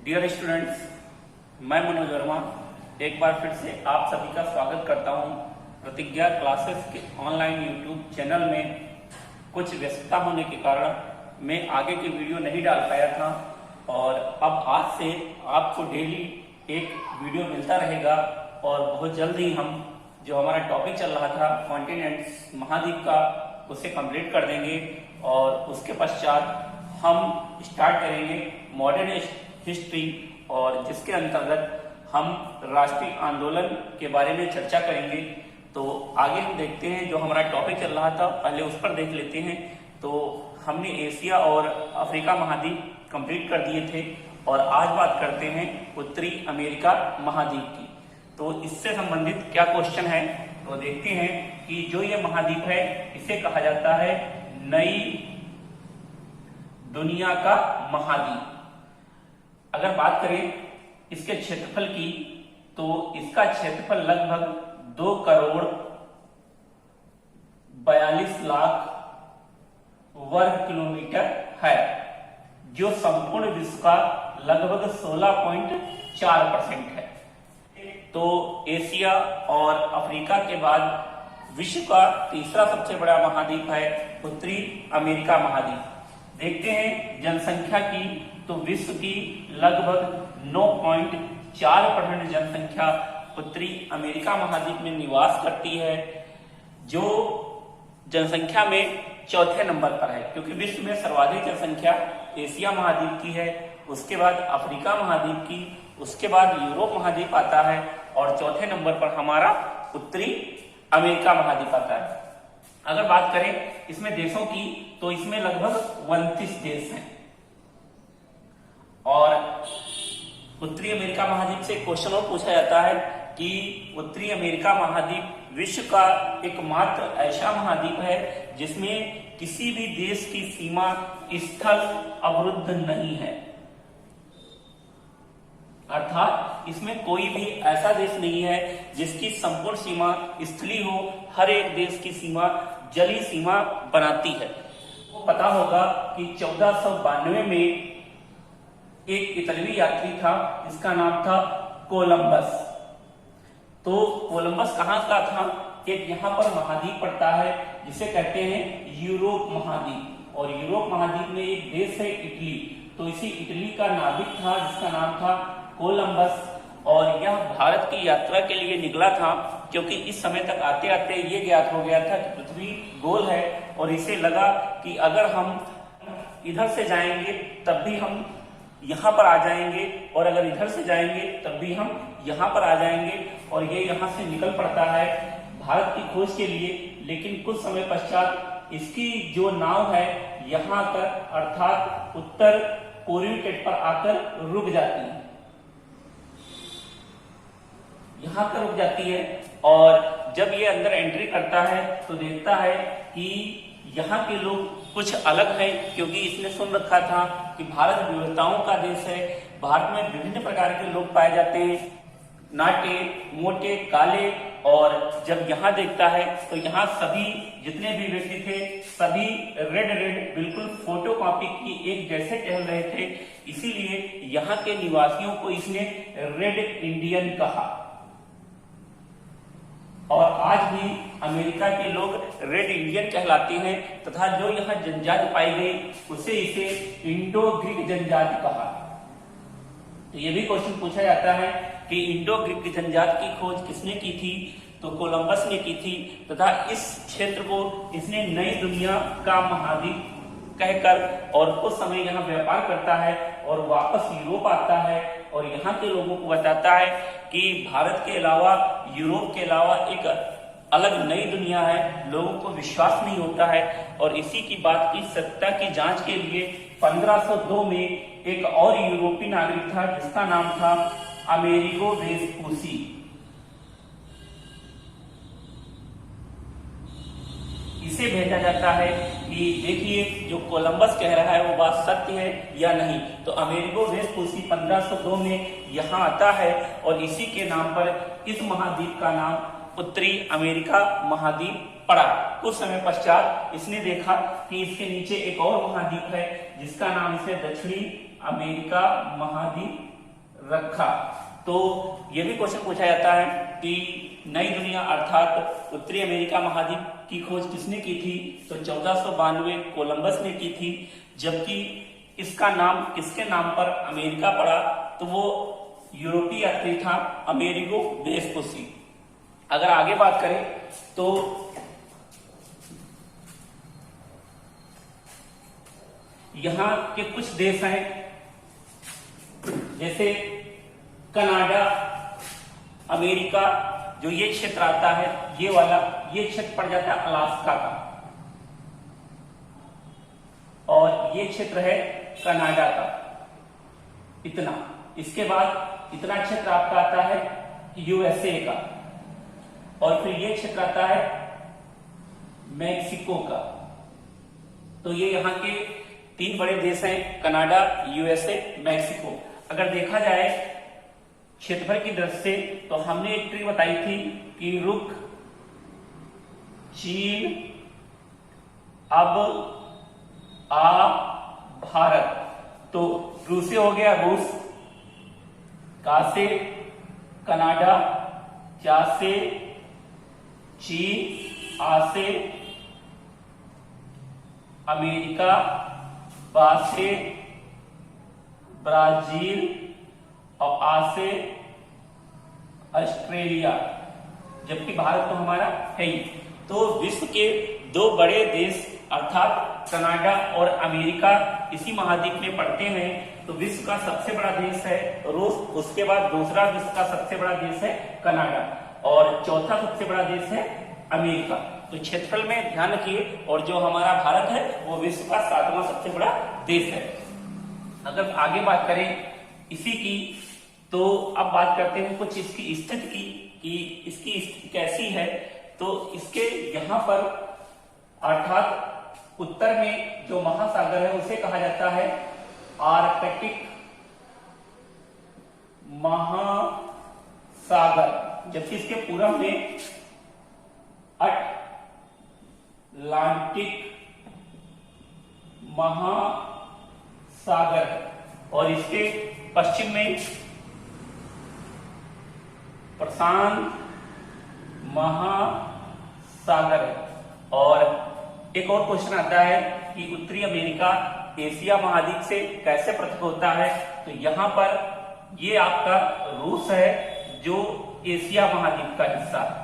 Dear students, मैं मनोज वर्मा एक बार फिर से आप सभी का स्वागत करता हूं प्रतिज्ञा क्लासेस के ऑनलाइन यूट्यूब चैनल में। कुछ व्यस्तता होने के कारण मैं आगे की वीडियो नहीं डाल पाया था और अब आज से आपको डेली एक वीडियो मिलता रहेगा और बहुत जल्द ही हम जो हमारा टॉपिक चल रहा था कॉन्टिनेंट्स महाद्वीप का उसे कंप्लीट कर देंगे और उसके पश्चात हम स्टार्ट करेंगे मॉडर्न हिस्ट्री और जिसके अंतर्गत हम राष्ट्रीय आंदोलन के बारे में चर्चा करेंगे। तो आगे हम देखते हैं जो हमारा टॉपिक चल रहा था पहले उस पर देख लेते हैं। तो हमने एशिया और अफ्रीका महाद्वीप कंप्लीट कर दिए थे और आज बात करते हैं उत्तरी अमेरिका महाद्वीप की। तो इससे संबंधित क्या क्वेश्चन है तो देखते हैं कि जो ये महाद्वीप है इसे कहा जाता है नई दुनिया का महाद्वीप। अगर बात करें इसके क्षेत्रफल की तो इसका क्षेत्रफल लगभग 2 करोड़ 42 लाख वर्ग किलोमीटर है, जो संपूर्ण विश्व का लगभग 16.4% है। तो एशिया और अफ्रीका के बाद विश्व का तीसरा सबसे बड़ा महाद्वीप है उत्तरी अमेरिका महाद्वीप। देखते हैं जनसंख्या की तो विश्व की लगभग 9.4% जनसंख्या उत्तरी अमेरिका महाद्वीप में निवास करती है, जो जनसंख्या में चौथे नंबर पर है, क्योंकि विश्व में सर्वाधिक जनसंख्या एशिया महाद्वीप की है, उसके बाद अफ्रीका महाद्वीप की, उसके बाद यूरोप महाद्वीप आता है और चौथे नंबर पर हमारा उत्तरी अमेरिका महाद्वीप आता है। अगर बात करें इसमें देशों की तो इसमें लगभग 29 देश हैं। और उत्तरी अमेरिका महाद्वीप से क्वेश्चन और पूछा जाता है कि उत्तरी अमेरिका महाद्वीप विश्व का एकमात्र ऐसा महाद्वीप है जिसमें किसी भी देश की सीमा स्थल अवरुद्ध नहीं है, अर्थात इसमें कोई भी ऐसा देश नहीं है जिसकी संपूर्ण सीमा स्थलीय हो। हर एक देश की सीमा जलीय सीमा बनाती है। वो पता होगा कि 1492 में एक इतालवी यात्री था जिसका नाम था कोलंबस। तो कोलंबस कहाँ का था? एक यहाँ पर महाद्वीप पड़ता है जिसे कहते हैं यूरोप महाद्वीप, और यूरोप महाद्वीप में एक देश है इटली। तो इसी इटली का नाविक था जिसका नाम था कोलंबस, और यह भारत की यात्रा के लिए निकला था क्योंकि इस समय तक आते आते ये ज्ञात हो गया था कि पृथ्वी गोल है और इसे लगा कि अगर हम इधर से जाएंगे तब भी हम यहाँ पर आ जाएंगे और अगर इधर से जाएंगे तब भी हम यहाँ पर आ जाएंगे, और ये यहाँ से निकल पड़ता है भारत की खोज के लिए। लेकिन कुछ समय पश्चात इसकी जो नाव है यहाँ पर अर्थात उत्तर कोरियन तट पर आकर रुक जाती है, यहाँ पर रुक जाती है। और जब ये अंदर एंट्री करता है तो देखता है कि यहाँ के लोग कुछ अलग है, क्योंकि इसने सुन रखा था कि भारत विविधताओं का देश है। भारत में विभिन्न प्रकार के लोग पाए जाते हैं, नाटे, मोटे, काले। और जब यहाँ देखता है तो यहाँ सभी जितने भी व्यक्ति थे सभी रेड बिल्कुल फोटो कॉपी की एक जैसे टहल रहे थे, इसीलिए यहाँ के निवासियों को इसने रेड इंडियन कहा। और आज भी अमेरिका के लोग रेड इंडियन कहलाते हैं तथा जो यहाँ जनजाति पाई गई उसे इसे इंडो ग्रीक जनजाति कहा। तो ये भी क्वेश्चन पूछा जाता है कि इंडो ग्रीक जनजाति की खोज किसने की थी? तो कोलंबस ने की थी, तथा इस क्षेत्र को इसने नई दुनिया का महाद्वीप कहकर और उस समय यहाँ व्यापार करता है और वापस यूरोप आता है और यहाँ के लोगों को बताता है कि भारत के अलावा यूरोप के अलावा एक अलग नई दुनिया है। लोगों को विश्वास नहीं होता है और इसी की बात की सत्ता की जांच के लिए 1502 में एक और यूरोपीय नागरिक था जिसका नाम था अमेरिगो वेस्पूसी। इसे भेजा जाता है कि देखिए जो कोलंबस कह रहा है वो बात सत्य है या नहीं। तो अमेरिगो वेस्पूसी 1502 में यहाँ आता है और इसी के नाम पर इस महाद्वीप का नाम उत्तरी अमेरिका महाद्वीप पड़ा। कुछ समय पश्चात इसने देखा कि इसके नीचे एक और महाद्वीप है जिसका नाम इसे दक्षिणी अमेरिका महाद्वीप रखा। तो ये भी क्वेश्चन पूछा जाता है कि नई दुनिया अर्थात उत्तरी अमेरिका महाद्वीप की खोज किसने की थी? तो 1492 कोलंबस ने की थी। जबकि इसका नाम किसके नाम पर अमेरिका पड़ा? तो वो यूरोपीय यात्री था अमेरिगो वेस्पुसी। अगर आगे बात करें तो यहां के कुछ देश हैं, जैसे कनाडा, अमेरिका, जो ये क्षेत्र आता है ये वाला, ये क्षेत्र पड़ जाता है अलास्का का, और ये क्षेत्र है कनाडा का, इतना। इसके बाद इतना क्षेत्र आपका आता है यूएसए का, और फिर ये क्षेत्र आता है मैक्सिको का। तो ये यहाँ के 3 बड़े देश हैं, कनाडा, यूएसए, मैक्सिको। अगर देखा जाए क्षेत्रफल की दृष्टि से तो हमने एक ट्रिक बताई थी कि रुक, चीन, अब, आ, भारत। तो रूसी हो गया रूस, का से कनाडा, चा से चीन, आ से अमेरिका, बा से ब्राजील, और आ से ऑस्ट्रेलिया, जबकि भारत तो हमारा है ही। तो विश्व के 2 बड़े देश अर्थात कनाडा और अमेरिका इसी महाद्वीप में पड़ते हैं। तो विश्व का सबसे बड़ा देश है रूस, उसके बाद दूसरा विश्व का सबसे बड़ा देश है कनाडा, और चौथा सबसे बड़ा देश है अमेरिका। तो क्षेत्रफल में ध्यान रखिए, और जो हमारा भारत है वो विश्व का 7वां सबसे बड़ा देश है। अगर आगे बात करें इसी की, तो अब बात करते हैं कुछ इसकी स्थिति की कि इसकी स्थिति कैसी है। तो इसके यहाँ पर अर्थात उत्तर में जो महासागर है उसे कहा जाता है आर्कटिक महासागर, जबकि इसके पूर्व में अटलांटिक महासागर, और इसके पश्चिम में प्रशांत महासागर है। और एक और क्वेश्चन आता है कि उत्तरी अमेरिका एशिया महाद्वीप से कैसे पृथक होता है? तो यहां पर ये आपका रूस है जो एशिया महाद्वीप का हिस्सा है,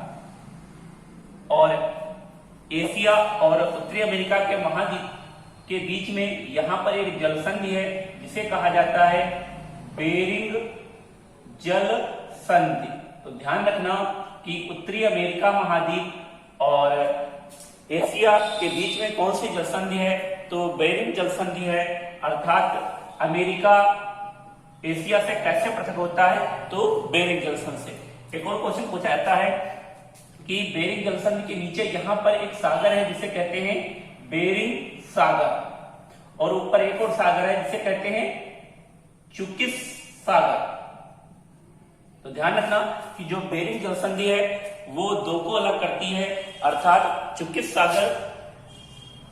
और एशिया और उत्तरी अमेरिका के महाद्वीप के बीच में यहां पर एक जलसंधि है जिसे कहा जाता है बेरिंग जल संधि। तो ध्यान रखना कि उत्तरी अमेरिका महाद्वीप और एशिया के बीच में कौन सी जलसंधि है? तो बेरिंग जलसंधि है, अर्थात अमेरिका एशिया से कैसे पृथक होता है? तो बेरिंग जलसंधि से। एक और क्वेश्चन पूछा जाता है कि बेरिंग जलसंधि के नीचे यहां पर एक सागर है जिसे कहते हैं बेरिंग सागर, और ऊपर एक और सागर है जिसे कहते हैं चुकिस सागर। तो ध्यान रखना कि जो बेरिंग जलसंधि है वो 2 को अलग करती है, अर्थात चुकिस सागर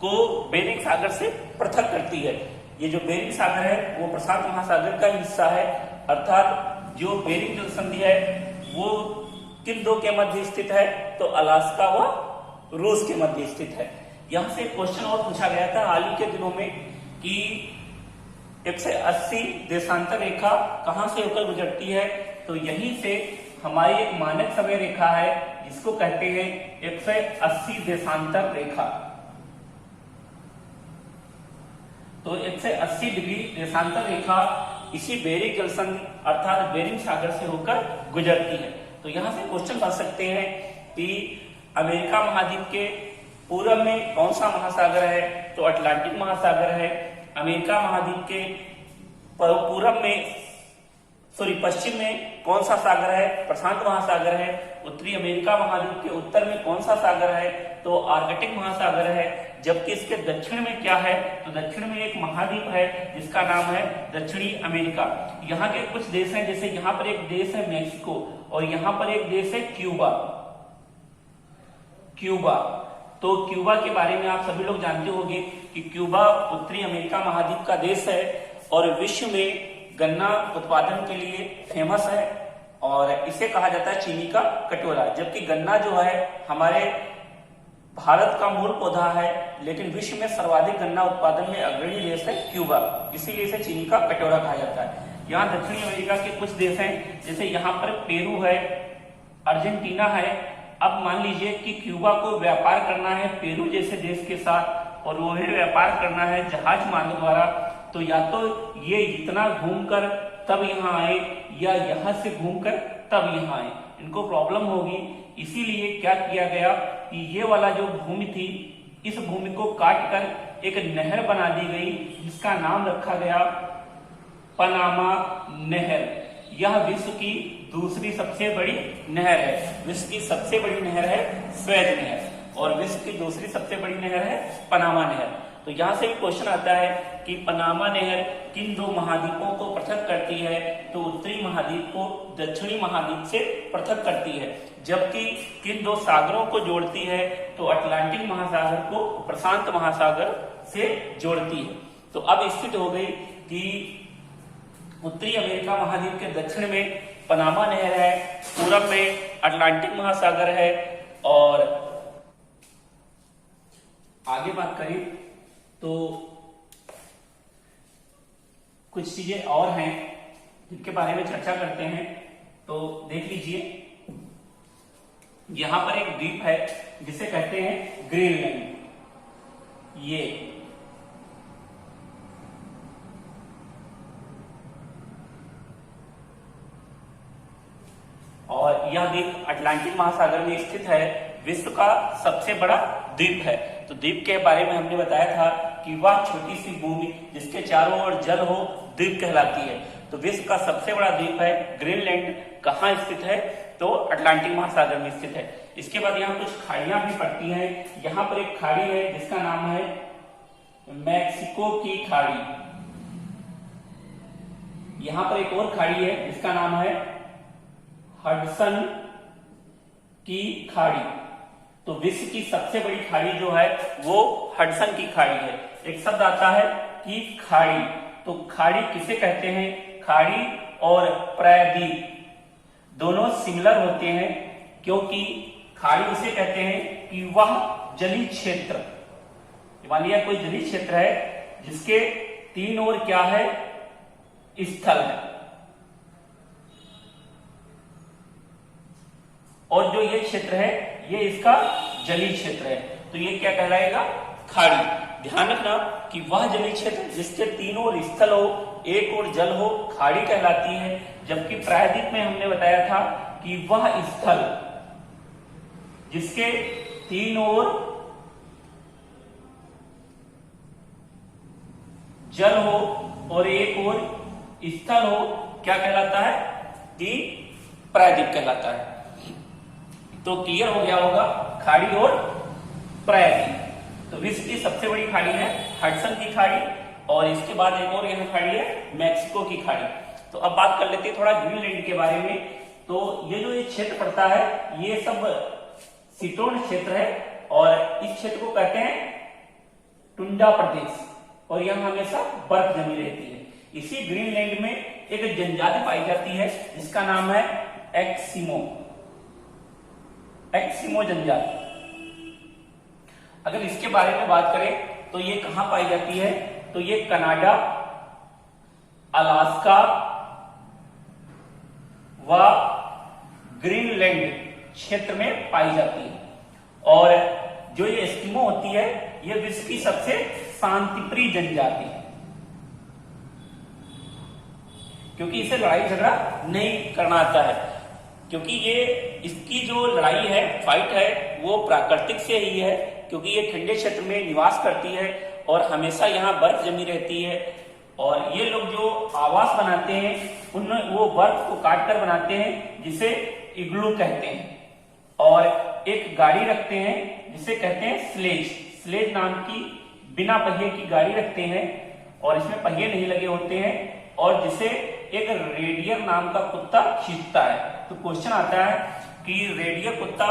को बेरिंग सागर से पृथक करती है। ये जो बेरिंग सागर है वो प्रशांत महासागर का हिस्सा है, अर्थात जो बेरिंग जलसंधि है वो किन 2 के मध्य स्थित है? तो अलास्का व रूस के मध्य स्थित है। यहां से क्वेश्चन और पूछा गया था हाल ही के दिनों में कि 180 देशांतर रेखा कहां से होकर गुजरती है? तो यहीं से हमारी एक मानक समय रेखा है जिसको कहते हैं 180 देशांतर रेखा। तो 180 डिग्री देशांतर रेखा इसी बेरिंग जलसंधि अर्थात बेरिंग सागर से होकर गुजरती है। तो यहां से क्वेश्चन बन सकते हैं कि अमेरिका महाद्वीप के पूर्व में कौन सा महासागर है? तो अटलांटिक महासागर है। अमेरिका महाद्वीप के पूर्व में पश्चिम में कौन सा सागर है? प्रशांत महासागर है। उत्तरी अमेरिका महाद्वीप के उत्तर में कौन सा सागर है? तो आर्कटिक महासागर है। जबकि इसके दक्षिण में क्या है? तो दक्षिण में एक महाद्वीप है जिसका नाम है दक्षिणी अमेरिका। यहाँ के कुछ देश हैं, जैसे यहाँ पर एक देश है मैक्सिको, और यहाँ पर एक देश है क्यूबा। तो क्यूबा के बारे में आप सभी लोग जानते होंगे कि क्यूबा उत्तरी अमेरिका महाद्वीप का देश है, और विश्व में गन्ना उत्पादन के लिए फेमस है और इसे कहा जाता है चीनी का कटोरा। जबकि गन्ना जो है हमारे भारत का मूल पौधा है, लेकिन विश्व में सर्वाधिक गन्ना उत्पादन में अग्रणी देश है क्यूबा, इसीलिए इसे चीनी का कटोरा कहा जाता है। यहाँ दक्षिणी अमेरिका के कुछ देश हैं, जैसे यहाँ पर पेरू है, अर्जेंटीना है। अब मान लीजिए कि क्यूबा को व्यापार करना है पेरू जैसे देश के साथ और वो व्यापार करना है जहाज मार्ग द्वारा, तो या तो ये इतना घूमकर तब यहाँ आए या यहाँ से घूमकर तब यहाँ आए, इनको प्रॉब्लम होगी। इसीलिए क्या किया गया कि ये वाला जो भूमि थी, इस भूमि को काट कर एक नहर बना दी गई जिसका नाम रखा गया पनामा नहर। यह विश्व की दूसरी सबसे बड़ी नहर है। विश्व की सबसे बड़ी नहर है स्वेज नहर और विश्व की दूसरी सबसे बड़ी नहर है पनामा नहर। तो यहाँ से भी क्वेश्चन आता है कि पनामा नहर किन दो महाद्वीपों को पृथक करती है, तो उत्तरी महाद्वीप को दक्षिणी महाद्वीप से पृथक करती है। जबकि किन दो सागरों को जोड़ती है, तो अटलांटिक महासागर को प्रशांत महासागर से जोड़ती है। तो अब स्थिति हो गई कि उत्तरी अमेरिका महाद्वीप के दक्षिण में पनामा नहर है, पूरब में अटलांटिक महासागर है और आगे बात करें तो कुछ चीजें और हैं जिनके बारे में चर्चा करते हैं। तो देख लीजिए, यहां पर एक द्वीप है जिसे कहते हैं ग्रीनलैंड। ये और यह द्वीप अटलांटिक महासागर में स्थित है, विश्व का सबसे बड़ा द्वीप है। तो द्वीप के बारे में हमने बताया था कि वह छोटी सी भूमि जिसके चारों ओर जल हो द्वीप कहलाती है। तो विश्व का सबसे बड़ा द्वीप है ग्रीनलैंड। कहाँ स्थित है, तो अटलांटिक महासागर में स्थित है। इसके बाद यहाँ कुछ खाड़ियां भी पड़ती हैं। यहाँ पर एक खाड़ी है जिसका नाम है मैक्सिको की खाड़ी। यहाँ पर एक और खाड़ी है जिसका नाम है हडसन की खाड़ी। तो विश्व की सबसे बड़ी खाड़ी जो है वो हडसन की खाड़ी है। एक शब्द आता है कि खाड़ी, तो खाड़ी किसे कहते हैं? खाड़ी और प्रायद्वीप दोनों सिमिलर होते हैं, क्योंकि खाड़ी उसे कहते हैं कि वह जलीय क्षेत्र, मान लिया कोई जलीय क्षेत्र है जिसके तीन ओर क्या है, स्थल है, और जो ये क्षेत्र है ये इसका जलीय क्षेत्र है। तो ये क्या कहलाएगा? खाड़ी। ध्यान रखना कि वह जलीय क्षेत्र जिसके तीनों ओर स्थल हो, एक ओर जल हो, खाड़ी कहलाती है। जबकि प्रायद्वीप में हमने बताया था कि वह स्थल जिसके तीन ओर जल हो और एक ओर स्थल हो, क्या कहलाता है? कि प्रायद्वीप कहलाता है। तो क्लियर हो गया होगा खाड़ी और प्रायद्वीप। तो विश्व की सबसे बड़ी खाड़ी है हडसन की खाड़ी और इसके बाद एक और यहाँ खाड़ी है मैक्सिको की खाड़ी। तो अब बात कर लेते हैं थोड़ा ग्रीनलैंड के बारे में। तो ये जो ये क्षेत्र पड़ता है ये सब शीतोष्ण क्षेत्र है और इस क्षेत्र को कहते हैं टुंड्रा प्रदेश और यहाँ हमेशा बर्फ जमी रहती है। इसी ग्रीनलैंड में एक जनजाति पाई जाती है जिसका नाम है एस्किमो जनजाति। अगर इसके बारे में बात करें तो ये कहां पाई जाती है, तो ये कनाडा, अलास्का व ग्रीनलैंड क्षेत्र में पाई जाती है। और जो ये एस्किमो होती है ये विश्व की सबसे शांतिप्रिय जनजाति है, क्योंकि इसे लड़ाई झगड़ा नहीं करना आता है। क्योंकि ये इसकी जो लड़ाई है, फाइट है, वो प्राकृतिक से ही है, क्योंकि ये ठंडे क्षेत्र में निवास करती है और हमेशा यहाँ बर्फ जमी रहती है। और ये लोग जो आवास बनाते हैं उनमें वो बर्फ को काट कर बनाते हैं जिसे इग्लू कहते हैं। और एक गाड़ी रखते हैं जिसे कहते हैं स्लेज नाम की बिना पहिए की गाड़ी रखते हैं और इसमें पहिए नहीं लगे होते हैं और जिसे एक रेडियर नाम का कुत्ता खींचता है। तो क्वेश्चन आता है कि रेडियर कुत्ता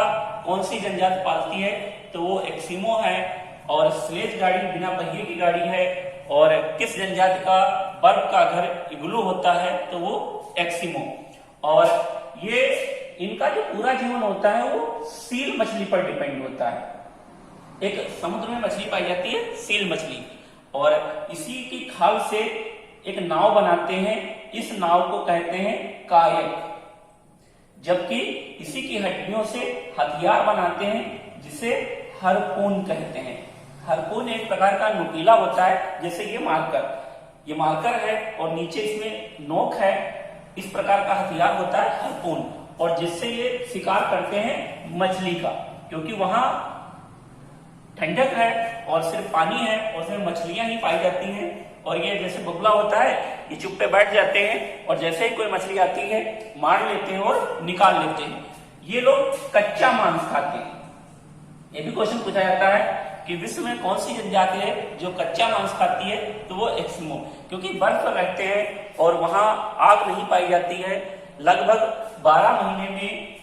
कौन सी जनजाति पालती है, तो वो एस्किमो है। और स्लेज गाड़ी बिना पहिए की गाड़ी है और किस जनजाति का बर्फ का घर इग्लू होता है, तो वो एक्सिमो। और ये इनका जो पूरा जीवन होता है वो सील मछली पर डिपेंड होता है। एक समुद्र में मछली पाई जाती है सील मछली, और इसी की खाल से एक नाव बनाते हैं, इस नाव को कहते हैं कायक। जबकि इसी की हड्डियों से हथियार बनाते हैं जिसे हार्पून कहते हैं। हार्पून एक प्रकार का नुकीला होता है, जैसे ये मार्कर है और नीचे इसमें नोक है, इस प्रकार का हथियार होता है हार्पून, और जिससे ये शिकार करते हैं मछली का, क्योंकि वहां ठंडक है और सिर्फ पानी है और उसमें मछलियां ही पाई जाती हैं। और ये जैसे बगुला होता है, ये चुप पे बैठ जाते हैं और जैसे ही कोई मछली आती है मार लेते हैं और निकाल लेते हैं। ये लोग कच्चा मांस खाते हैं। ये भी क्वेश्चन पूछा जाता है कि विश्व में कौन सी जनजाति है जो कच्चा मांस खाती है, तो वो एस्किमो, क्योंकि बर्फ पर रहते हैं और वहां आग नहीं पाई जाती है। लगभग 12 महीने में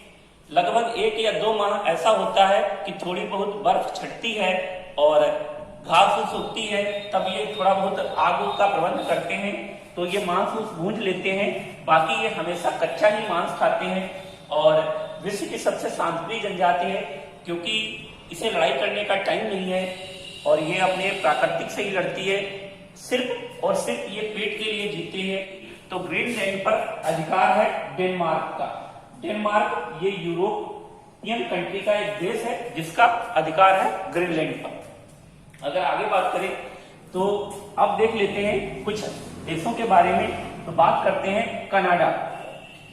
लगभग 1 या 2 माह ऐसा होता है कि थोड़ी बहुत बर्फ छटती है और घास फूस उगती है, तब ये थोड़ा बहुत आग का प्रबंध करते हैं, तो ये मांस भूंज लेते हैं। बाकी ये हमेशा कच्चा ही मांस खाते हैं। और विश्व की सबसे शांतप्रिय जनजाति है, क्योंकि इसे लड़ाई करने का टाइम नहीं है और ये अपने प्राकृतिक से ही लड़ती है। सिर्फ और सिर्फ ये पेट के लिए जीते हैं। तो ग्रीनलैंड पर अधिकार है डेनमार्क का। डेनमार्क ये यूरोपियन कंट्री का एक देश है जिसका अधिकार है ग्रीनलैंड पर। अगर आगे बात करें तो अब देख लेते हैं कुछ देशों के बारे में। तो बात करते हैं कनाडा।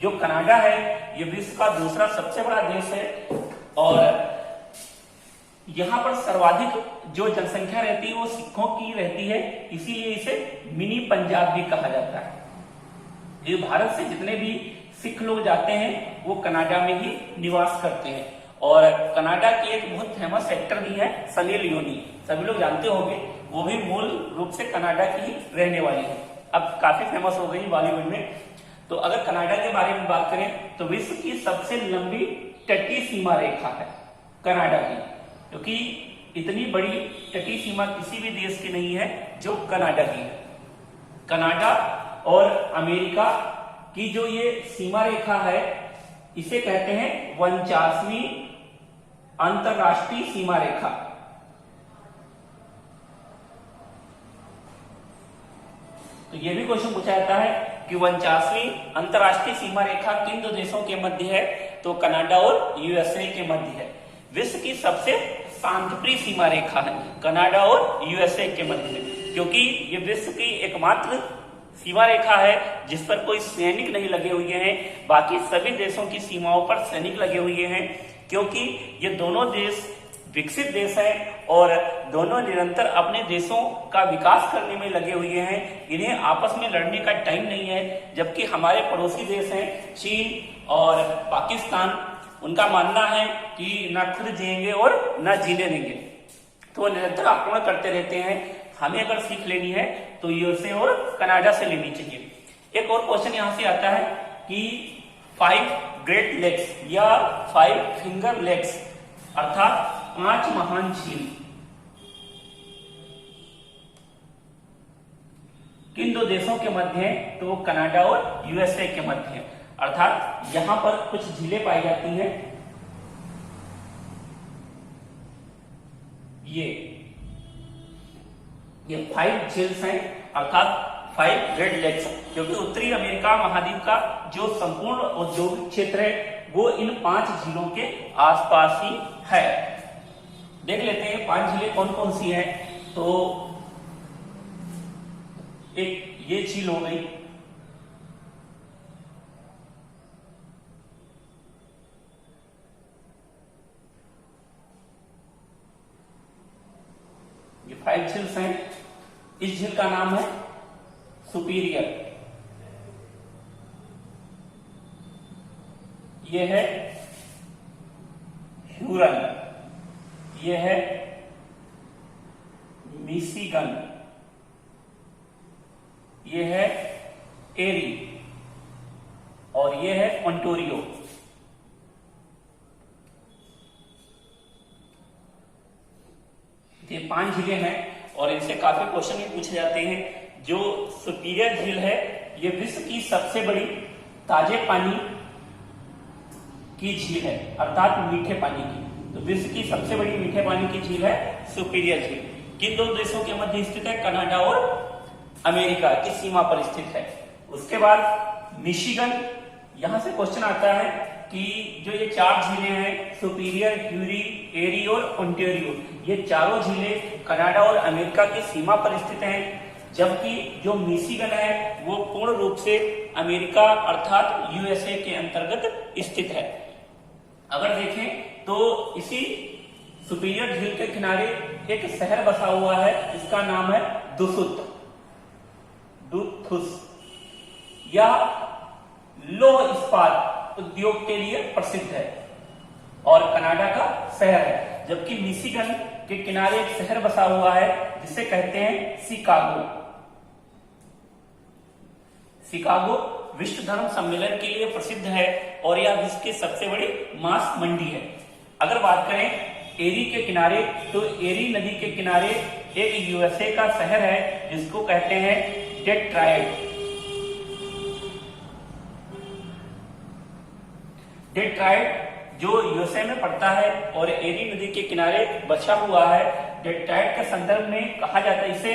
जो कनाडा है ये विश्व का दूसरा सबसे बड़ा देश है और यहाँ पर सर्वाधिक जो जनसंख्या रहती है वो सिखों की रहती है, इसीलिए इसे मिनी पंजाब भी कहा जाता है। ये भारत से जितने भी सिख लोग जाते हैं वो कनाडा में ही निवास करते हैं। और कनाडा की एक बहुत फेमस एक्टर भी है सनी लियोनी, सभी लोग जानते होंगे, वो भी मूल रूप से कनाडा की ही रहने वाली है, अब काफी फेमस हो गई बॉलीवुड में। तो अगर कनाडा के बारे में बात करें तो विश्व की सबसे लंबी तटीय सीमा रेखा है कनाडा की, क्योंकि इतनी बड़ी तटीय सीमा किसी भी देश की नहीं है जो कनाडा की है। कनाडा और अमेरिका की जो ये सीमा रेखा है इसे कहते हैं 49वीं अंतरराष्ट्रीय सीमा रेखा। तो यह भी क्वेश्चन पूछा जाता है कि 49वीं अंतरराष्ट्रीय सीमा रेखा किन दो देशों के मध्य है, तो कनाडा और यूएसए के मध्य है। विश्व की सबसे शांतप्रिय सीमा रेखा है कनाडा और यूएसए के मध्य में, क्योंकि ये विश्व की एकमात्र सीमा रेखा है जिस पर कोई सैनिक नहीं लगे हुए हैं। बाकी सभी देशों की सीमाओं पर सैनिक लगे हुए हैं, क्योंकि ये दोनों देश विकसित देश हैं और दोनों निरंतर अपने देशों का विकास करने में लगे हुए हैं। इन्हें आपस में लड़ने का टाइम नहीं है। जबकि हमारे पड़ोसी देश हैं चीन और पाकिस्तान, उनका मानना है कि ना खुद जिएंगे और ना जीने देंगे, तो वो निरंतर आक्रमण करते रहते हैं। हमें अगर सीख लेनी है तो यूएसए और कनाडा से लेनी चाहिए। एक और क्वेश्चन यहां से आता है कि 5 ग्रेट लेक्स या 5 फिंगर लेक्स अर्थात 5 महान झील किन दो देशों के मध्य है, तो वो कनाडा और यूएसए के मध्य है। अर्थात यहां पर कुछ झीलें पाई जाती हैं, ये 5 झील्स हैं अर्थात 5 ग्रेट लेक्स, क्योंकि उत्तरी अमेरिका महाद्वीप का जो संपूर्ण औद्योगिक क्षेत्र है वो इन 5 झीलों के आसपास ही है। देख लेते हैं 5 झीलें कौन कौन सी हैं। तो एक ये झील हो गई, ये 5 झील्स हैं। इस झील का नाम है सुपीरियर, ये है ह्यूरन, ये है मिशिगन, ये है एरी और ये है ओंटारियो। ये 5 झीलें हैं और इनसे काफी क्वेश्चन भी पूछे जाते हैं। जो सुपीरियर झील है ये विश्व की सबसे बड़ी ताजे पानी की झील है, अर्थात मीठे पानी की। तो विश्व की सबसे बड़ी मीठे पानी की झील है सुपीरियर झील। किन दो देशों के मध्य स्थित है? कनाडा और अमेरिका की सीमा पर स्थित है। उसके बाद मिशिगन, यहां से क्वेश्चन आता है कि जो ये चार झीलें हैं सुपीरियर, ह्यूरी, एरी और ओंटारियो, ये चारों झीलें कनाडा और अमेरिका की सीमा पर स्थित हैं, जबकि जो मिशिगन है वो पूर्ण रूप से अमेरिका अर्थात यूएसए के अंतर्गत स्थित है। अगर देखें तो इसी सुपीरियर झील के किनारे एक शहर बसा हुआ है, इसका नाम है दुसुत, दुथुस। यह लौह इस्पात उद्योग के लिए प्रसिद्ध है और कनाडा का शहर है, जबकि मिशिगन के किनारे एक शहर बसा हुआ है जिसे कहते हैं शिकागो। शिकागो विश्व धर्म सम्मेलन के लिए प्रसिद्ध है और यह विश्व की सबसे बड़ी मांस मंडी है। अगर बात करें एरी के किनारे, तो एरी नदी के किनारे एक यूएसए का शहर है जिसको कहते हैं डेट्रॉयट। डेट्रॉयट जो यूएसए में पड़ता है और एरी नदी के किनारे बसा हुआ है। डेट्रॉयट के संदर्भ में कहा जाता है इसे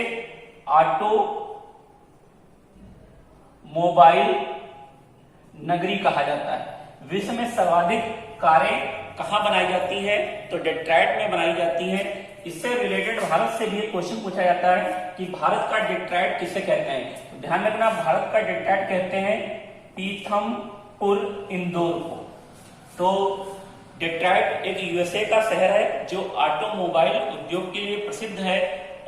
ऑटो मोबाइल नगरी कहा जाता है। विश्व में सर्वाधिक कारें कहां बनाई जाती है? तो डेट्रॉयट में बनाई जाती है। इससे रिलेटेड भारत से भी एक क्वेश्चन पूछा जाता है कि भारत का डेट्रॉयट किसे कहते हैं? तो ध्यान रखना, भारत का डेट्रॉयट कहते हैं पीथमपुर, इंदौर को। तो डेट्रॉयट एक यूएसए का शहर है जो ऑटोमोबाइल उद्योग के लिए प्रसिद्ध है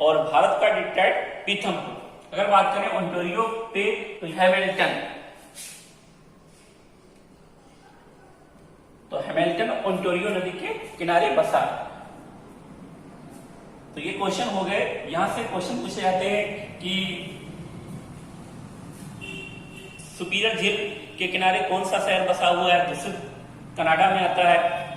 और भारत का डेट्रॉयट पीथमपुर। अगर बात करें ओंटारियो पे तो हैमिल्टन, तो हैमिल्टन ओंटारियो नदी के किनारे बसा है। तो ये क्वेश्चन हो गए। यहां से क्वेश्चन पूछे जाते हैं कि सुपीरियर झील के किनारे कौन सा शहर बसा हुआ है? दूसरे कनाडा में आता है।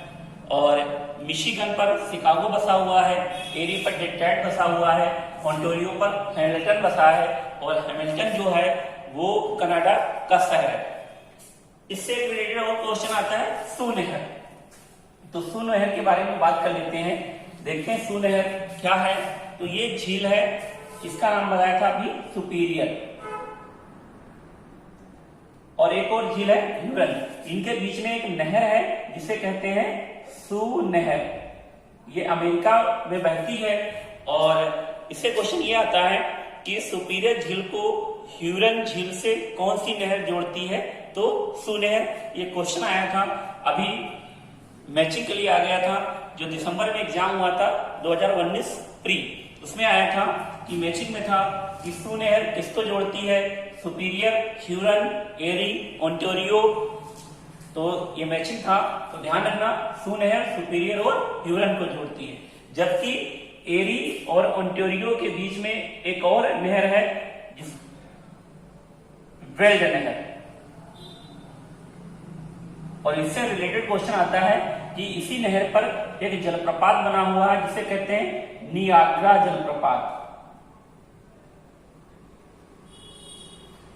और मिशिगन पर शिकागो बसा हुआ है, एरी पर डेट्रॉयट बसा हुआ है, ओंटारियो पर हैमिल्टन बसा है और हैमिल्टन जो है वो कनाडा का शहर है। इससे रिलेटेड और क्वेश्चन आता है सू नहर। तो सू नहर के बारे में बात कर लेते हैं। देखते हैं सू नहर क्या है। तो ये झील है, इसका नाम बताया था अभी सुपीरियर, और एक और झील है ह्यूरन। इनके बीच में एक नहर है जिसे कहते हैं सू नहर। ये अमेरिका में बहती है और इससे क्वेश्चन ये आता है कि सुपीरियर झील को ह्यूरन झील से कौन सी नहर जोड़ती है? तो सू नहर। ये क्वेश्चन आया था अभी मैचिंग के लिए आ गया था, जो दिसंबर में एग्जाम हुआ था 2019 प्री, उसमें आया था कि मैचिंग में था कि सू नहर किसको जोड़ती है? सुपीरियर, ह्यूरन, एरी, ओंटारियो। तो ये मैचिंग था। तो ध्यान रखना, सू नहर सुपीरियर और ह्यूरन को जोड़ती है, जबकि एरी और ओंटारियो के बीच में एक और नहर है वेल्ड नहर। और इससे रिलेटेड क्वेश्चन आता है कि इसी नहर पर एक जलप्रपात बना हुआ है जिसे कहते हैं नियाग्रा जलप्रपात।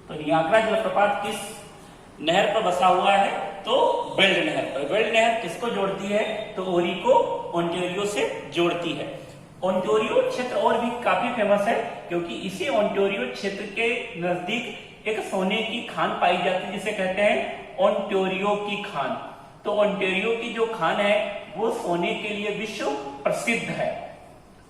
तो नियाग्रा जलप्रपात किस नहर पर बसा हुआ है? तो वेल्ड नहर पर। वेल्ड नहर किसको जोड़ती है? तो ओरी को ओंटारियो से जोड़ती है। ओंटारियो क्षेत्र और भी काफी फेमस है क्योंकि इसी ओंटारियो क्षेत्र के नजदीक एक सोने की खान पाई जाती है जिसे कहते हैं ओंटारियो की खान। तो ओंटारियो की जो खान है वो सोने के लिए विश्व प्रसिद्ध है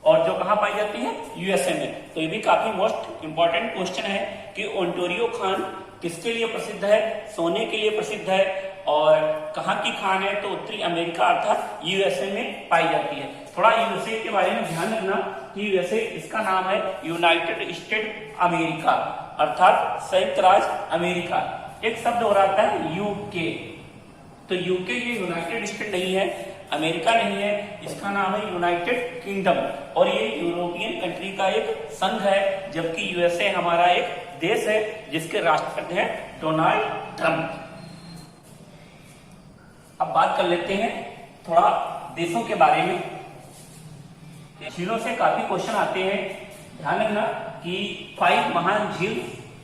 और जो कहां पाई जाती है? यूएसए में। तो ये भी काफी मोस्ट इंपॉर्टेंट क्वेश्चन है कि ओंटारियो खान किसके लिए प्रसिद्ध है? सोने के लिए प्रसिद्ध है। और कहां की खान है? तो उत्तरी अमेरिका अर्थात यूएसए में पाई जाती है। थोड़ा यूएसए के बारे में ध्यान रखना कि यूएसए, इसका नाम है यूनाइटेड स्टेट अमेरिका अर्थात संयुक्त राज्य अमेरिका। एक शब्द हो रहा है यूके। तो यूके ये यूनाइटेड स्टेट नहीं है, अमेरिका नहीं है, इसका नाम है यूनाइटेड किंगडम और ये यूरोपियन कंट्री का एक संघ है, जबकि यूएसए हमारा एक देश है जिसके राष्ट्रपति हैं डोनाल्ड ट्रंप। अब बात कर लेते हैं थोड़ा देशों के बारे में। झीलों से काफी क्वेश्चन आते हैं ध्यान रखना कि 5 महान झील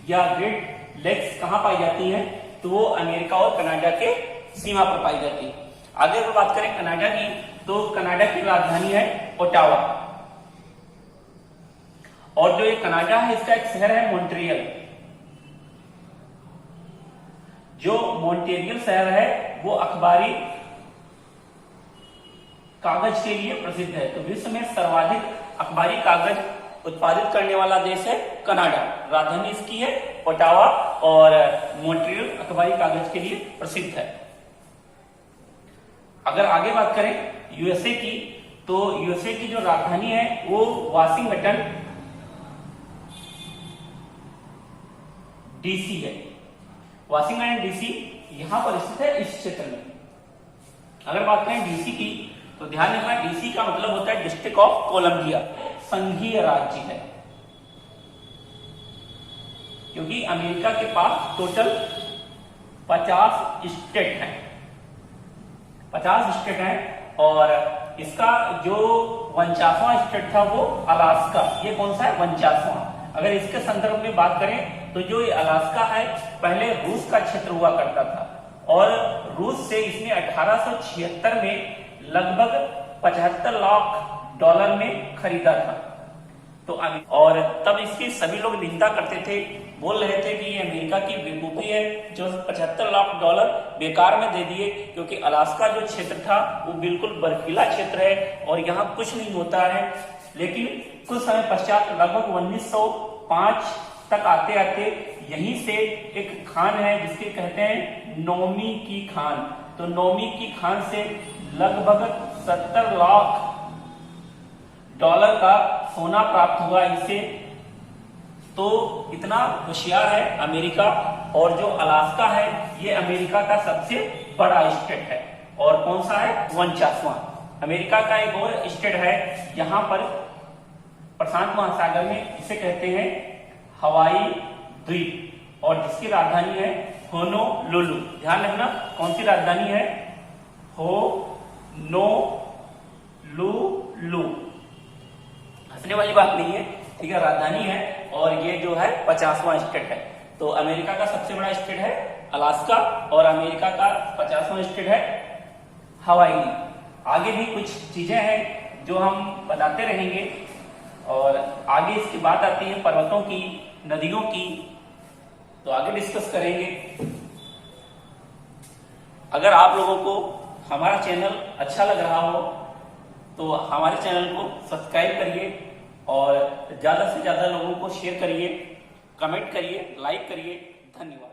या ग्रेट लेक्स कहां पाई जाती हैं, तो वो अमेरिका और कनाडा के सीमा पर पाई जाती है। आगे अगर बात करें कनाडा की, तो कनाडा की राजधानी है ओटावा, और जो ये कनाडा है इसका एक शहर है मॉन्ट्रियल। जो मॉन्ट्रियल शहर है वो अखबारी कागज के लिए प्रसिद्ध है। तो विश्व में सर्वाधिक अखबारी कागज उत्पादित करने वाला देश है कनाडा। राजधानी इसकी है ओटावा और मॉन्ट्रियल अखबारी कागज के लिए प्रसिद्ध है। अगर आगे बात करें यूएसए की, तो यूएसए की जो राजधानी है वो वाशिंगटन डीसी है। वाशिंगटन डीसी यहां पर स्थित है इस क्षेत्र में। अगर बात करें डीसी की, तो ध्यान रखना डीसी का मतलब होता है डिस्ट्रिक्ट ऑफ कोलंबिया, संघीय राज्य है, क्योंकि अमेरिका के पास टोटल 50 स्टेट हैं, 50 स्टेट हैं, और इसका जो 49वां स्टेट था वो अलास्का। ये कौन सा है? 49वां। अगर इसके संदर्भ में बात करें तो जो ये अलास्का है पहले रूस का क्षेत्र हुआ करता था, और रूस से इसने 1876 में लगभग $75 लाख में खरीदा था। तो और तब इसकी सभी लोग निंदा करते थे, बोल रहे थे कि ये अमेरिका की बेवकूफी है जो $75 लाख बेकार में दे दिए, क्योंकि अलास्का जो क्षेत्र था वो बिल्कुल बर्फीला क्षेत्र है और यहाँ कुछ नहीं होता है। लेकिन कुछ समय पश्चात लगभग 1905 तक आते आते यहीं से एक खान है जिसके कहते हैं नोमी की खान। तो नोमी की खान से लगभग $70 लाख का सोना प्राप्त हुआ इसे। तो इतना होशियार है अमेरिका। और जो अलास्का है ये अमेरिका का सबसे बड़ा स्टेट है, और कौन सा है? 49वां। अमेरिका का एक और स्टेट है यहाँ पर प्रशांत महासागर में, इसे कहते हैं हवाई द्वीप, और जिसकी राजधानी है होनोलुलु। ध्यान रखना कौन सी राजधानी है? होनोलुलु। हंसने वाली बात नहीं है, ठीक है, राजधानी है, और ये जो है 50वां स्टेट है। तो अमेरिका का सबसे बड़ा स्टेट है अलास्का, और अमेरिका का 50वां स्टेट है हवाई। आगे भी कुछ चीजें हैं जो हम बताते रहेंगे, और आगे इसकी बात आती है पर्वतों की, नदियों की, तो आगे डिस्कस करेंगे। अगर आप लोगों को हमारा चैनल अच्छा लग रहा हो तो हमारे चैनल को सब्सक्राइब करिए, और ज्यादा से ज्यादा लोगों को शेयर करिए, कमेंट करिए, लाइक करिए। धन्यवाद।